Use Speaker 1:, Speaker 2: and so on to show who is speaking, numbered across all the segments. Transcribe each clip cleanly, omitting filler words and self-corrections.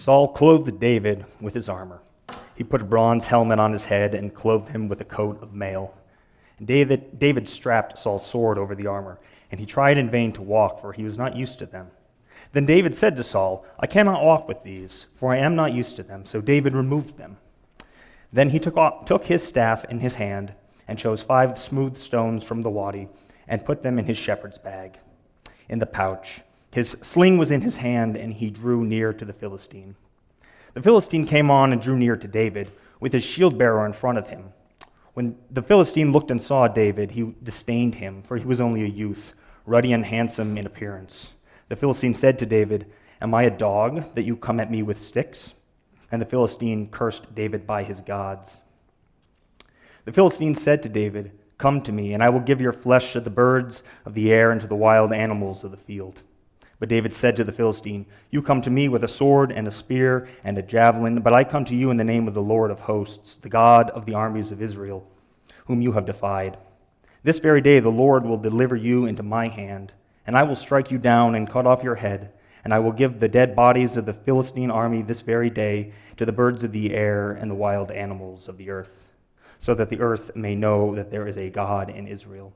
Speaker 1: Saul clothed David with his armor. He put a bronze helmet on his head and clothed him with a coat of mail. And David strapped Saul's sword over the armor, and he tried in vain to walk, for he was not used to them. Then David said to Saul, I cannot walk with these, for I am not used to them. So David removed them. Then he took his staff in his hand and chose 5 smooth stones from the wadi and put them in his shepherd's bag, in the pouch. His sling was in his hand, and he drew near to the Philistine. The Philistine came on and drew near to David, with his shield-bearer in front of him. When the Philistine looked and saw David, he disdained him, for he was only a youth, ruddy and handsome in appearance. The Philistine said to David, Am I a dog that you come at me with sticks? And the Philistine cursed David by his gods. The Philistine said to David, Come to me, and I will give your flesh to the birds of the air and to the wild animals of the field. But David said to the Philistine, You come to me with a sword and a spear and a javelin, but I come to you in the name of the Lord of hosts, the God of the armies of Israel, whom you have defied. This very day the Lord will deliver you into my hand, and I will strike you down and cut off your head, and I will give the dead bodies of the Philistine army this very day to the birds of the air and the wild animals of the earth, so that the earth may know that there is a God in Israel,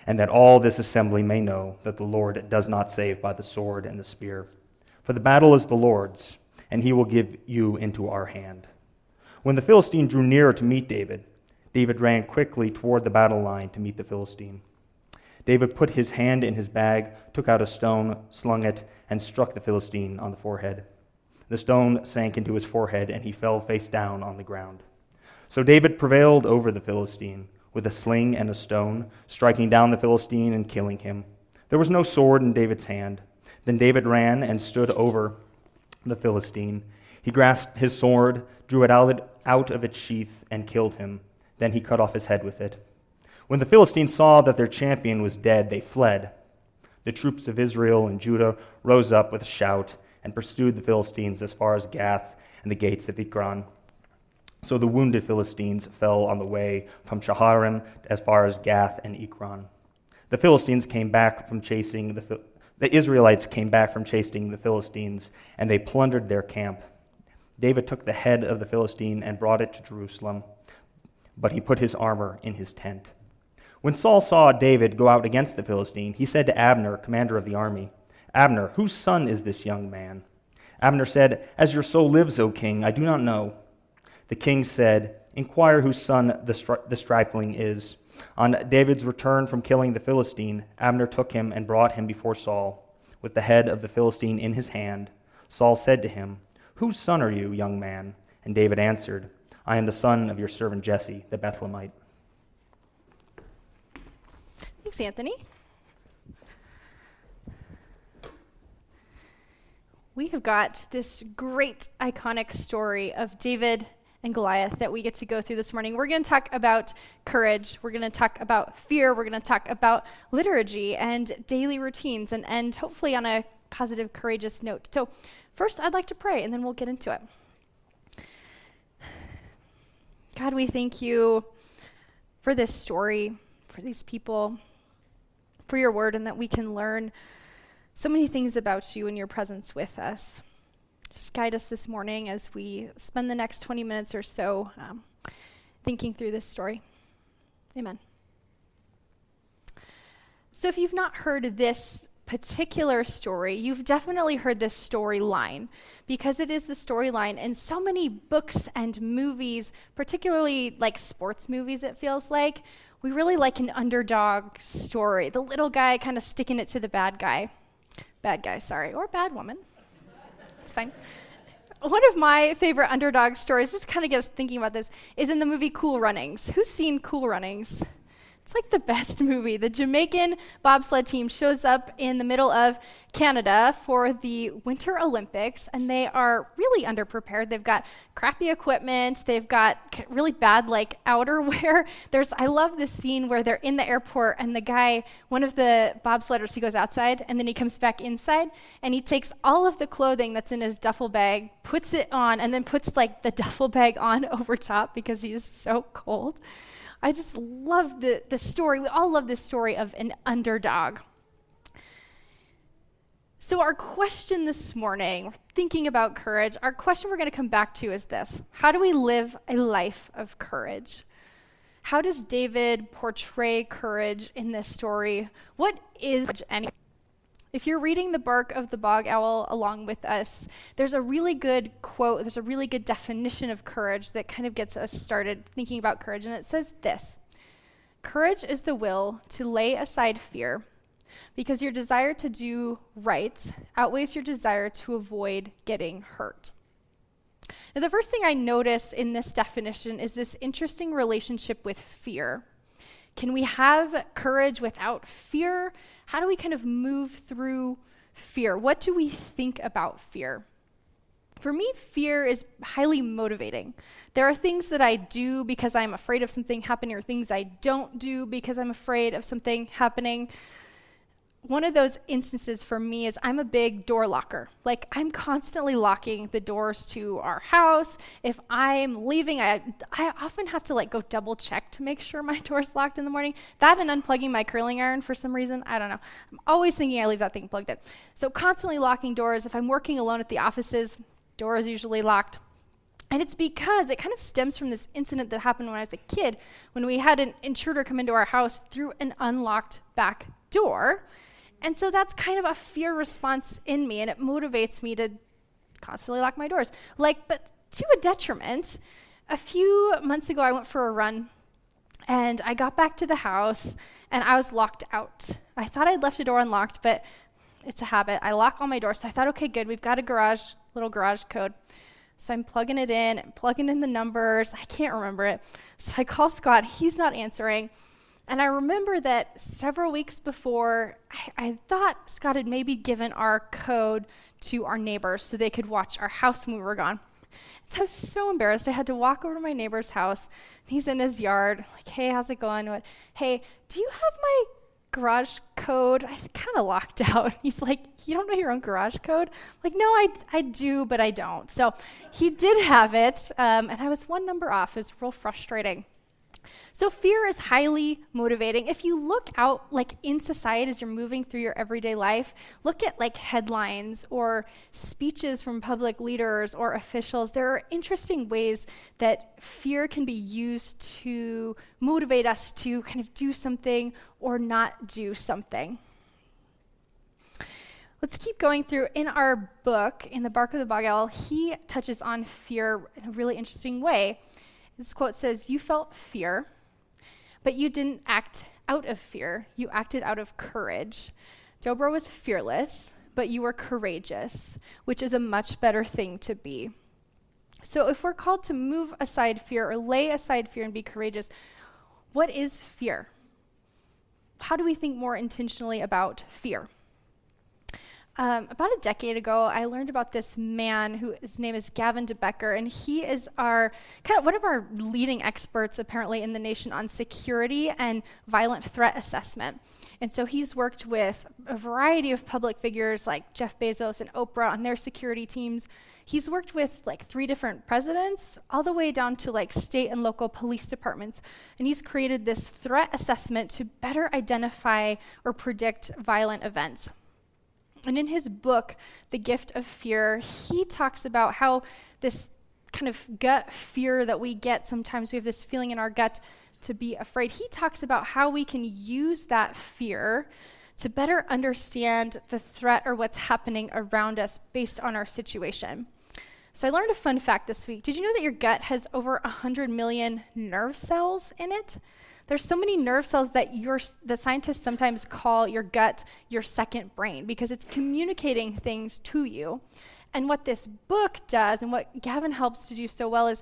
Speaker 1: and that all this assembly may know that the Lord does not save by the sword and the spear. For the battle is the Lord's, and he will give you into our hand. When the Philistine drew nearer to meet David, David ran quickly toward the battle line to meet the Philistine. David put his hand in his bag, took out a stone, slung it, and struck the Philistine on the forehead. The stone sank into his forehead, and he fell face down on the ground. So David prevailed over the Philistine with a sling and a stone, striking down the Philistine and killing him. There was no sword in David's hand. Then David ran and stood over the Philistine. He grasped his sword, drew it out of its sheath, and killed him. Then he cut off his head with it. When the Philistines saw that their champion was dead, they fled. The troops of Israel and Judah rose up with a shout and pursued the Philistines as far as Gath and the gates of Ekron. So the wounded Philistines fell on the way from Shaharim as far as Gath and Ekron. The Philistines came back from chasing the Israelites came back from chasing the Philistines, and they plundered their camp. David took the head of the Philistine and brought it to Jerusalem, but he put his armor in his tent. When Saul saw David go out against the Philistine, he said to Abner, commander of the army, Abner, whose son is this young man? Abner said, As your soul lives, O king, I do not know. The king said, Inquire whose son the stripling is. On David's return from killing the Philistine, Abner took him and brought him before Saul, with the head of the Philistine in his hand. Saul said to him, Whose son are you, young man? And David answered, I am the son of your servant Jesse, the Bethlehemite.
Speaker 2: Thanks, Anthony. We have got this great iconic story of David and Goliath that we get to go through this morning. We're going to talk about courage. We're going to talk about fear. We're going to talk about liturgy and daily routines and end hopefully on a positive, courageous note. So first, I'd like to pray, and then we'll get into it. God, we thank you for this story, for these people, for your word, and that we can learn so many things about you and your presence with us. Just guide us this morning as we spend the next 20 minutes or so thinking through this story. Amen. So if you've not heard this particular story, you've definitely heard this storyline, because it is the storyline in so many books and movies, particularly like sports movies, it feels like. We really like an underdog story, the little guy kind of sticking it to the bad guy, or bad woman. It's fine. One of my favorite underdog stories, just kind of get us thinking about this, is in the movie Cool Runnings. Who's seen Cool Runnings? It's like the best movie. The Jamaican bobsled team shows up in the middle of Canada for the Winter Olympics, and they are really underprepared. They've got crappy equipment. They've got really bad, outerwear. I love this scene where they're in the airport, and the guy, one of the bobsledders, he goes outside, and then he comes back inside, and he takes all of the clothing that's in his duffel bag, puts it on, and then puts, the duffel bag on over top because he is so cold. I just love the story. We all love this story of an underdog. So our question this morning, we're thinking about courage, our question we're going to come back to is this: how do we live a life of courage? How does David portray courage in this story? What is courage anyway? If you're reading The Bark of the Bog Owl along with us, there's a really good quote, there's a really good definition of courage that kind of gets us started thinking about courage, and it says this: courage is the will to lay aside fear because your desire to do right outweighs your desire to avoid getting hurt. Now, the first thing I notice in this definition is this interesting relationship with fear. Can we have courage without fear? How do we kind of move through fear? What do we think about fear? For me, fear is highly motivating. There are things that I do because I'm afraid of something happening, or things I don't do because I'm afraid of something happening. One of those instances for me is I'm a big door locker. Like, I'm constantly locking the doors to our house. If I'm leaving, I often have to go double check to make sure my door's locked in the morning. That and unplugging my curling iron for some reason, I don't know. I'm always thinking I leave that thing plugged in. So constantly locking doors. If I'm working alone at the offices, door is usually locked. And it's because it kind of stems from this incident that happened when I was a kid, when we had an intruder come into our house through an unlocked back door. And so that's kind of a fear response in me, and it motivates me to constantly lock my doors. But to a detriment, a few months ago I went for a run, and I got back to the house, and I was locked out. I thought I'd left the door unlocked, but it's a habit. I lock all my doors, so I thought, okay, good, we've got a little garage code. So I'm plugging it in, and plugging in the numbers. I can't remember it. So I call Scott. He's not answering. And I remember that several weeks before, I thought Scott had maybe given our code to our neighbors so they could watch our house when we were gone. So I was so embarrassed. I had to walk over to my neighbor's house. He's in his yard. Like, hey, how's it going? Hey, do you have my garage code? I kind of locked out. He's like, you don't know your own garage code? Like, no, I do, but I don't. So he did have it, and I was one number off. It was real frustrating. So fear is highly motivating. If you look out in society as you're moving through your everyday life, look at headlines or speeches from public leaders or officials. There are interesting ways that fear can be used to motivate us to kind of do something or not do something. Let's keep going through. In our book, in The Bark of the Bog Owl, he touches on fear in a really interesting way. This quote says, "You felt fear, but you didn't act out of fear. You acted out of courage. Dobro was fearless, but you were courageous, which is a much better thing to be." So if we're called to move aside fear or lay aside fear and be courageous, what is fear? How do we think more intentionally about fear? About a decade ago, I learned about this man his name is Gavin DeBecker, and he is one of our leading experts apparently in the nation on security and violent threat assessment. And so he's worked with a variety of public figures like Jeff Bezos and Oprah on their security teams. He's worked with 3 different presidents, all the way down to state and local police departments. And he's created this threat assessment to better identify or predict violent events. And in his book, The Gift of Fear, he talks about how this kind of gut fear that we get, sometimes we have this feeling in our gut to be afraid. He talks about how we can use that fear to better understand the threat or what's happening around us based on our situation. So I learned a fun fact this week. Did you know that your gut has over 100 million nerve cells in it? There's so many nerve cells that the scientists sometimes call your gut your second brain because it's communicating things to you. And what this book does, and what Gavin helps to do so well, is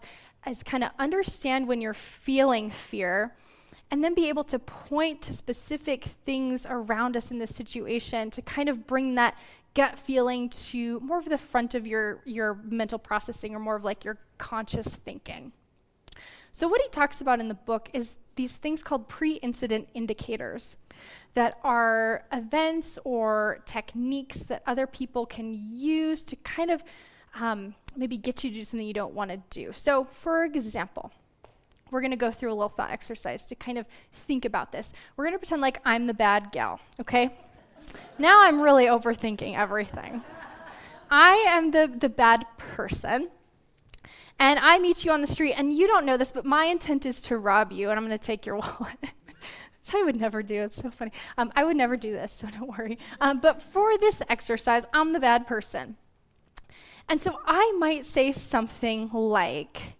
Speaker 2: kind of understand when you're feeling fear and then be able to point to specific things around us in this situation to kind of bring that gut feeling to more of the front of your mental processing, or more of your conscious thinking. So what he talks about in the book is these things called pre-incident indicators that are events or techniques that other people can use to kind of maybe get you to do something you don't want to do. So for example, we're going to go through a little thought exercise to kind of think about this. We're going to pretend like I'm the bad gal, okay? Now I'm really overthinking everything. I am the bad person, and I meet you on the street, and you don't know this, but my intent is to rob you, and I'm going to take your wallet. Which I would never do. It's so funny. I would never do this, so don't worry. But for this exercise, I'm the bad person. And so I might say something like,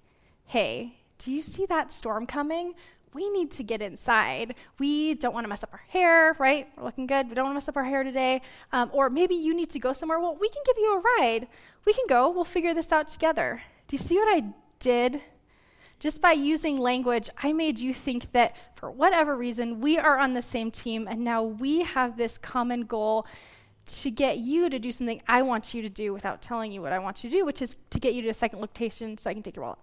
Speaker 2: hey, do you see that storm coming? We need to get inside. We don't want to mess up our hair, right? We're looking good. We don't want to mess up our hair today. Or maybe you need to go somewhere. Well, we can give you a ride. We can go. We'll figure this out together. Do you see what I did? Just by using language, I made you think that for whatever reason, we are on the same team, and now we have this common goal to get you to do something I want you to do without telling you what I want you to do, which is to get you to a second location so I can take your wallet.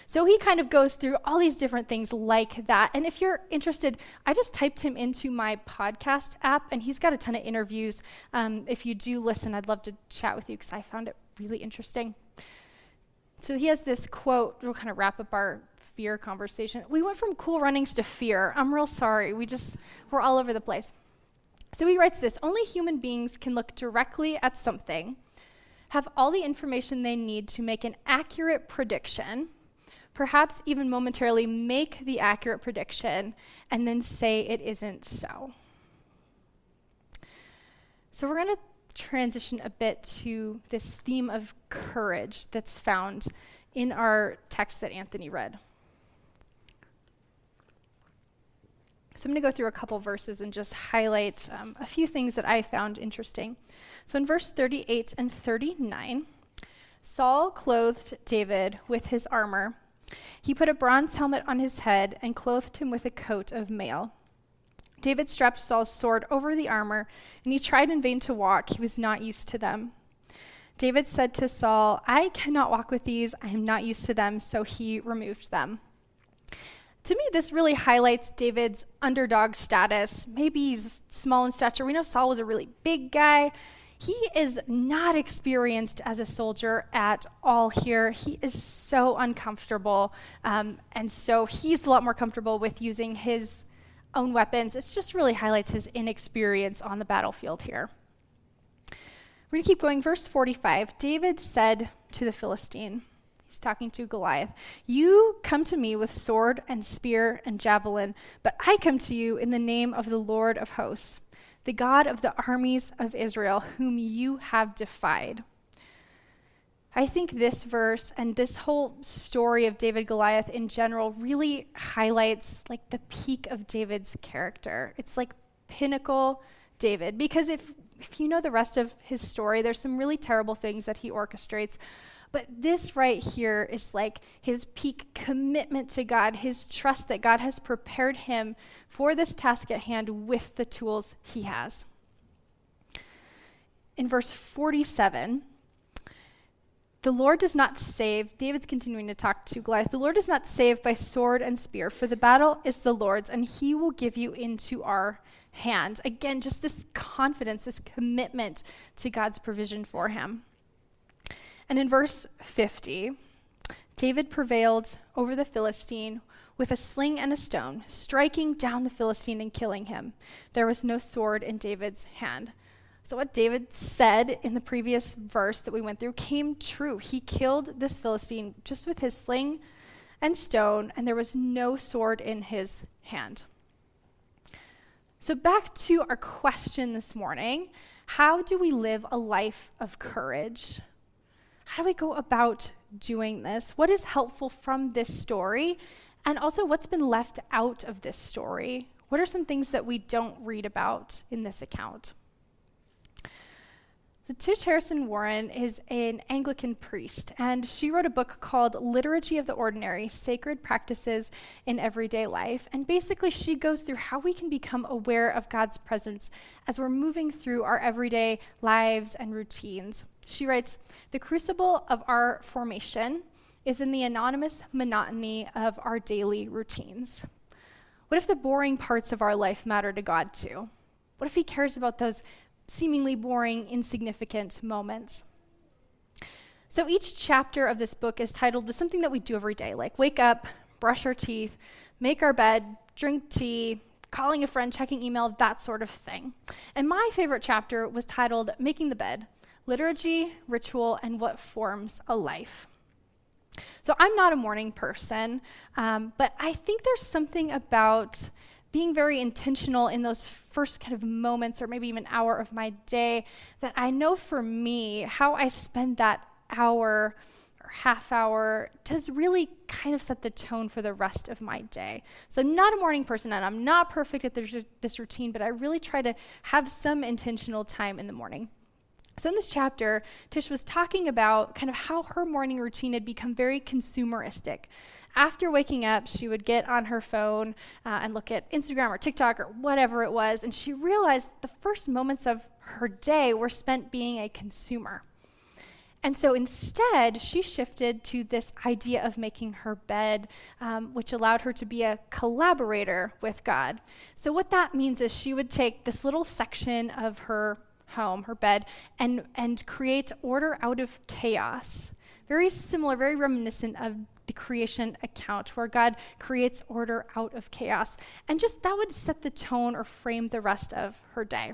Speaker 2: So he kind of goes through all these different things like that. And if you're interested, I just typed him into my podcast app, and he's got a ton of interviews. If you do listen, I'd love to chat with you because I found it really interesting. So he has this quote. We'll kind of wrap up our fear conversation. We went from cool runnings to fear. I'm real sorry. We're all over the place. So he writes this: only human beings can look directly at something, have all the information they need to make an accurate prediction, perhaps even momentarily make the accurate prediction, and then say it isn't so. So we're going to transition a bit to this theme of courage that's found in our text that Anthony read. So I'm going to go through a couple verses and just highlight a few things that I found interesting. So in verse 38 and 39, Saul clothed David with his armor. He put a bronze helmet on his head and clothed him with a coat of mail. David strapped Saul's sword over the armor, and he tried in vain to walk. He was not used to them. David said to Saul, I cannot walk with these. I am not used to them, so he removed them. To me, this really highlights David's underdog status. Maybe he's small in stature. We know Saul was a really big guy. He is not experienced as a soldier at all here. He is so uncomfortable, and so he's a lot more comfortable with using his own weapons. It just really highlights his inexperience on the battlefield here. We're going to keep going. Verse 45, David said to the Philistine, he's talking to Goliath, you come to me with sword and spear and javelin, but I come to you in the name of the Lord of hosts, the God of the armies of Israel, whom you have defied. I think this verse and this whole story of David Goliath in general really highlights like the peak of David's character. It's like pinnacle David, because if you know the rest of his story, there's some really terrible things that he orchestrates. But this right here is like his peak commitment to God, his trust that God has prepared him for this task at hand with the tools he has. In verse 47, the Lord does not save, David's continuing to talk to Goliath, the Lord does not save by sword and spear, for the battle is the Lord's, and he will give you into our hand. Again, just this confidence, this commitment to God's provision for him. And in verse 50, David prevailed over the Philistine with a sling and a stone, striking down the Philistine and killing him. There was no sword in David's hand. So what David said in the previous verse that we went through came true. He killed this Philistine just with his sling and stone, and there was no sword in his hand. So back to our question this morning, how do we live a life of courage? How do we go about doing this? What is helpful from this story? And also, what's been left out of this story? What are some things that we don't read about in this account? So Tish Harrison Warren is an Anglican priest, and she wrote a book called Liturgy of the Ordinary, Sacred Practices in Everyday Life. And basically, she goes through how we can become aware of God's presence as we're moving through our everyday lives and routines. She writes, the crucible of our formation is in the anonymous monotony of our daily routines. What if the boring parts of our life matter to God too? What if he cares about those seemingly boring, insignificant moments? So each chapter of this book is titled with something that we do every day, like wake up, brush our teeth, make our bed, drink tea, calling a friend, checking email, that sort of thing. And my favorite chapter was titled Making the Bed, Liturgy, Ritual, and What Forms a Life. So I'm not a morning person, but I think there's something about being very intentional in those first kind of moments or maybe even hour of my day that I know for me, how I spend that hour or half hour does really kind of set the tone for the rest of my day. So I'm not a morning person and I'm not perfect at this routine, but I really try to have some intentional time in the morning. So in this chapter, Tish was talking about kind of how her morning routine had become very consumeristic. After waking up, she would get on her phone and look at Instagram or TikTok or whatever it was, and she realized the first moments of her day were spent being a consumer. And so instead, she shifted to this idea of making her bed, which allowed her to be a collaborator with God. So what that means is she would take this little section of her home, her bed, and create order out of chaos. Very similar, very reminiscent of the creation account where God creates order out of chaos. And just that would set the tone or frame the rest of her day.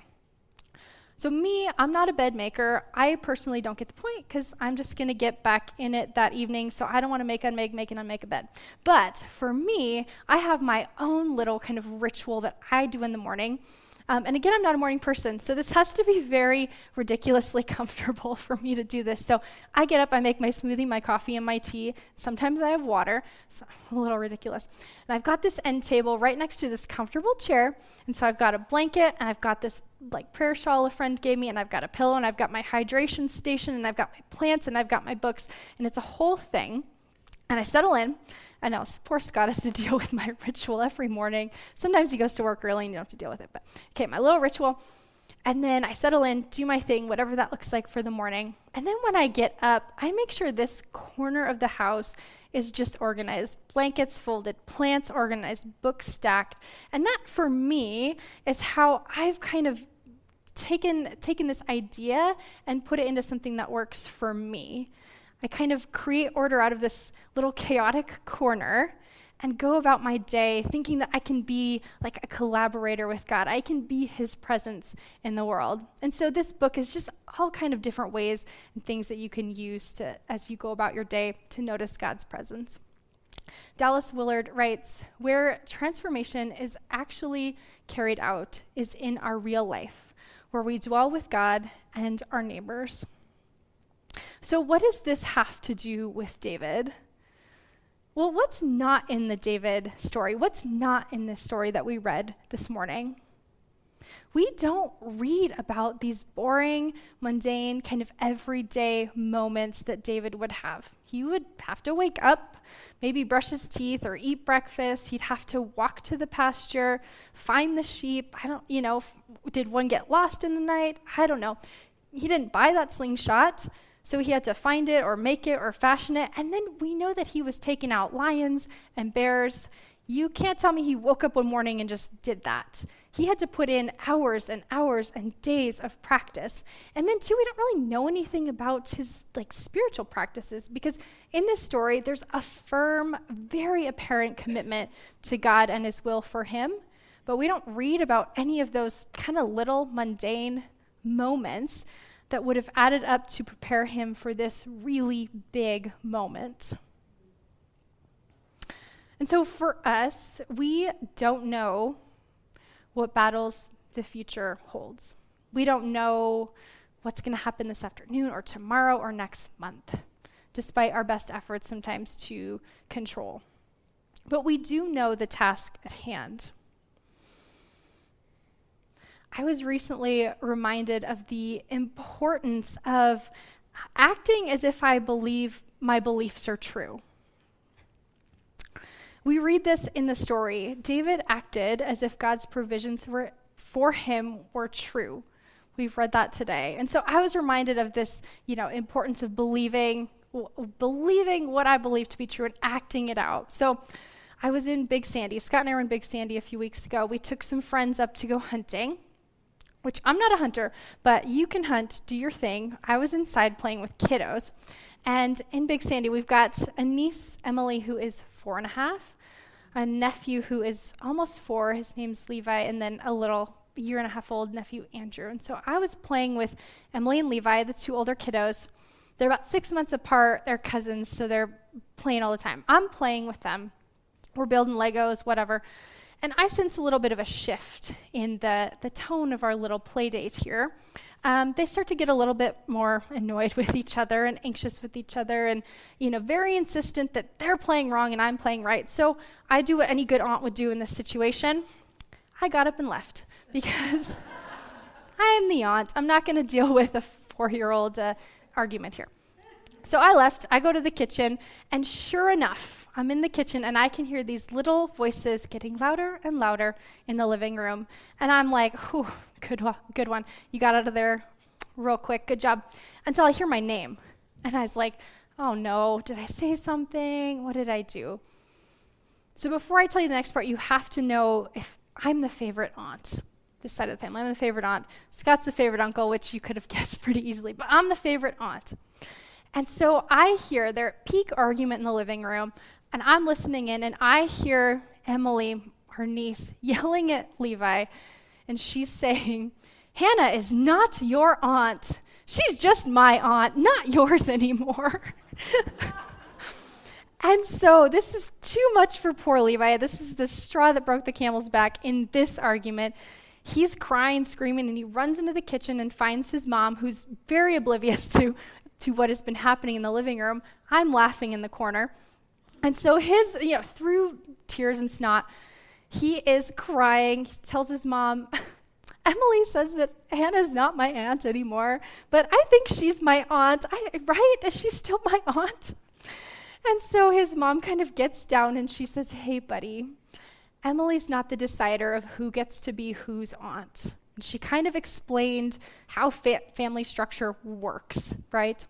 Speaker 2: So me, I'm not a bed maker. I personally don't get the point because I'm just going to get back in it that evening, so I don't want to make and unmake a bed. But for me, I have my own little kind of ritual that I do in the morning. And again, I'm not a morning person, so this has to be very ridiculously comfortable for me to do this. So I get up, I make my smoothie, my coffee, and my tea. Sometimes I have water, so a little ridiculous. And I've got this end table right next to this comfortable chair, and so I've got a blanket, and I've got this like prayer shawl a friend gave me, and I've got a pillow, and I've got my hydration station, and I've got my plants, and I've got my books, and it's a whole thing. And I settle in. I know, poor Scott has to deal with my ritual every morning. Sometimes he goes to work early and you don't have to deal with it. But okay, my little ritual. And then I settle in, do my thing, whatever that looks like for the morning. And then when I get up, I make sure this corner of the house is just organized. Blankets folded, plants organized, books stacked. And that, for me, is how I've kind of taken this idea and put it into something that works for me. I kind of create order out of this little chaotic corner and go about my day thinking that I can be like a collaborator with God. I can be his presence in the world. And so this book is just all kind of different ways and things that you can use to, as you go about your day, to notice God's presence. Dallas Willard writes, "Where transformation is actually carried out is in our real life, where we dwell with God and our neighbors." So what does this have to do with David? Well, what's not in the David story? What's not in this story that we read this morning? We don't read about these boring, mundane, kind of everyday moments that David would have. He would have to wake up, maybe brush his teeth or eat breakfast. He'd have to walk to the pasture, find the sheep. Did one get lost in the night? I don't know. He didn't buy that slingshot, so he had to find it or make it or fashion it. And then we know that he was taking out lions and bears. You can't tell me he woke up one morning and just did that. He had to put in hours and hours and days of practice. And then too, we don't really know anything about his spiritual practices, because in this story, there's a firm, very apparent commitment to God and his will for him. But we don't read about any of those kind of little mundane moments that would have added up to prepare him for this really big moment. And so for us, we don't know what battles the future holds. We don't know what's going to happen this afternoon or tomorrow or next month, despite our best efforts sometimes to control. But we do know the task at hand. I was recently reminded of the importance of acting as if I believe my beliefs are true. We read this in the story. David acted as if God's provisions for him were true. We've read that today. And so I was reminded of this, importance of believing what I believe to be true and acting it out. So I was in Big Sandy. Scott and I were in Big Sandy a few weeks ago. We took some friends up to go hunting, which I'm not a hunter, but you can hunt, do your thing. I was inside playing with kiddos. And in Big Sandy, we've got a niece, Emily, who is 4.5. a nephew who is almost 4. His name's Levi, and then a little year-and-a-half-old nephew, Andrew. And so I was playing with Emily and Levi, the 2 older kiddos. They're about 6 months apart. They're cousins, so they're playing all the time. I'm playing with them. We're building Legos, whatever. And I sense a little bit of a shift in the tone of our little play date here. They start to get a little bit more annoyed with each other and anxious with each other and, very insistent that they're playing wrong and I'm playing right. So I do what any good aunt would do in this situation. I got up and left because I am the aunt. I'm not going to deal with a 4-year-old argument here. So I left. I go to the kitchen, and sure enough, I'm in the kitchen, and I can hear these little voices getting louder and louder in the living room. And I'm like, whew, good one. You got out of there real quick. Good job. Until I hear my name. And I was like, oh no, did I say something? What did I do? So before I tell you the next part, you have to know if I'm the favorite aunt. This side of the family, I'm the favorite aunt. Scott's the favorite uncle, which you could have guessed pretty easily, but I'm the favorite aunt. And so I hear their peak argument in the living room, and I'm listening in, and I hear Emily, her niece, yelling at Levi, and she's saying, Hannah is not your aunt. She's just my aunt, not yours anymore. And so this is too much for poor Levi. This is the straw that broke the camel's back in this argument. He's crying, screaming, and he runs into the kitchen and finds his mom, who's very oblivious to what has been happening in the living room. I'm laughing in the corner. And so through tears and snot, he is crying. He tells his mom, Emily says that Hannah's not my aunt anymore, but I think she's my aunt. Right? Is she still my aunt? And so his mom kind of gets down and she says, hey, buddy, Emily's not the decider of who gets to be whose aunt. And she kind of explained how family structure works, right?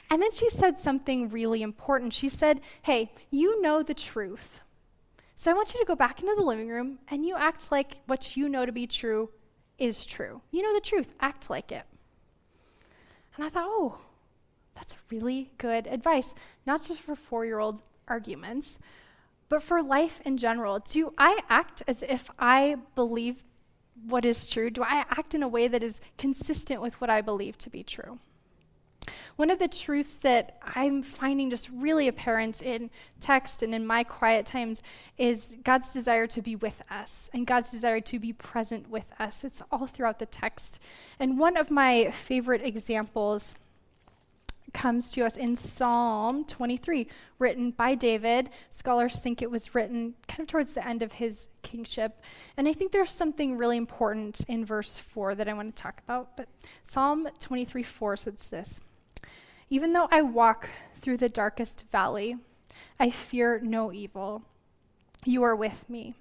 Speaker 2: And then she said something really important. She said, hey, you know the truth. So I want you to go back into the living room and you act like what you know to be true is true. You know the truth. Act like it. And I thought, oh, that's really good advice, not just for 4-year-old arguments, but for life in general. Do I act as if I believe what is true? Do I act in a way that is consistent with what I believe to be true? One of the truths that I'm finding just really apparent in text and in my quiet times is God's desire to be with us and God's desire to be present with us. It's all throughout the text. And one of my favorite examples comes to us in Psalm 23, written by David. Scholars think it was written kind of towards the end of his kingship. And I think there's something really important in verse 4 that I want to talk about. But Psalm 23:4 says this, even though I walk through the darkest valley, I fear no evil. You are with me.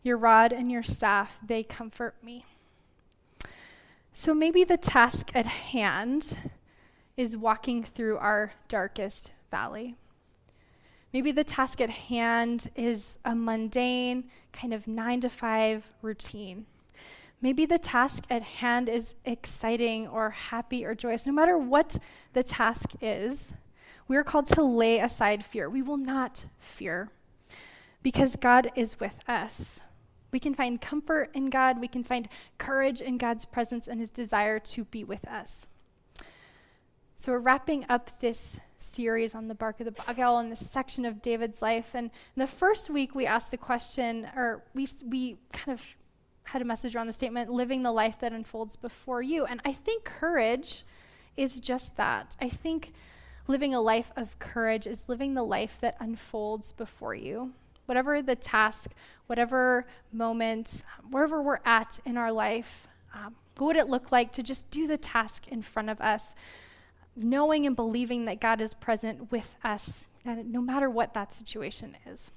Speaker 2: Your rod and your staff, they comfort me. So maybe the task at hand is walking through our darkest valley. Maybe the task at hand is a mundane kind of 9-to-5 routine. Maybe the task at hand is exciting or happy or joyous. No matter what the task is, we are called to lay aside fear. We will not fear because God is with us. We can find comfort in God. We can find courage in God's presence and his desire to be with us. So we're wrapping up this series on the bark of the bog owl in this section of David's life. And in the first week, we asked the question, or we kind of had a message around the statement, living the life that unfolds before you. And I think courage is just that. I think living a life of courage is living the life that unfolds before you. Whatever the task, whatever moment, wherever we're at in our life, what would it look like to just do the task in front of us, knowing and believing that God is present with us, no matter what that situation is.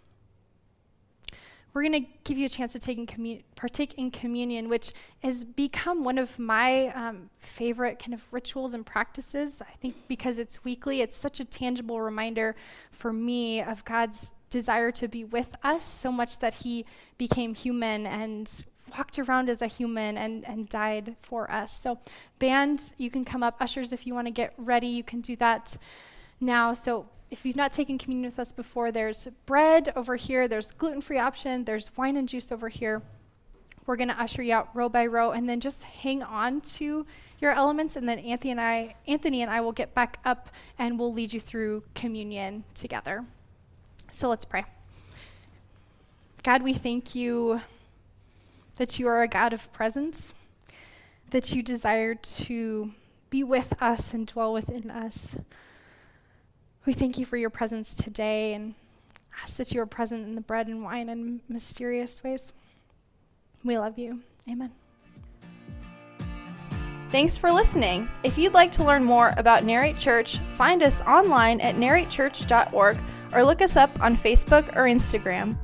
Speaker 2: We're going to give you a chance to partake in communion, which has become one of my favorite kind of rituals and practices. I think because it's weekly, it's such a tangible reminder for me of God's desire to be with us, so much that he became human and walked around as a human and died for us. So band, you can come up. Ushers, if you want to get ready, you can do that now. So if you've not taken communion with us before, there's bread over here, there's gluten-free option, there's wine and juice over here. We're going to usher you out row by row, and then just hang on to your elements, and then Anthony and I will get back up and we'll lead you through communion together. So let's pray. God, we thank you that you are a God of presence, that you desire to be with us and dwell within us. We thank you for your presence today and ask that you are present in the bread and wine in mysterious ways. We love you. Amen.
Speaker 3: Thanks for listening. If you'd like to learn more about Narrate Church, find us online at narratechurch.org or look us up on Facebook or Instagram.